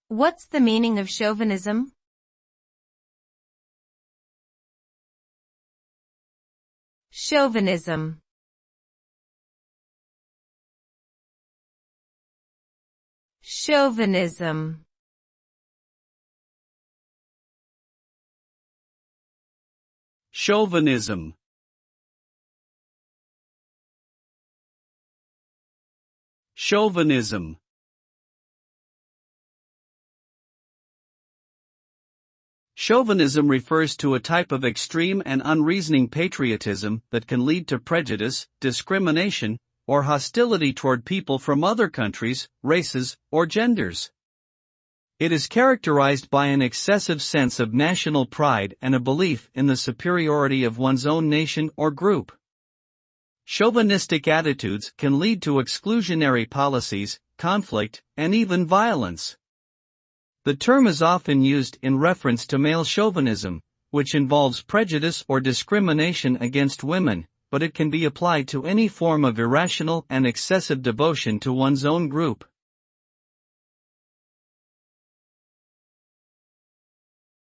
What's the meaning of chauvinism? Chauvinism. Chauvinism. Chauvinism. Chauvinism. Chauvinism refers to a type of extreme and unreasoning patriotism that can lead to prejudice, discrimination, or hostility toward people from other countries, races, or genders. It is characterized by an excessive sense of national pride and a belief in the superiority of one's own nation or group. Chauvinistic attitudes can lead to exclusionary policies, conflict, and even violence. The term is often used in reference to male chauvinism, which involves prejudice or discrimination against women, but it can be applied to any form of irrational and excessive devotion to one's own group.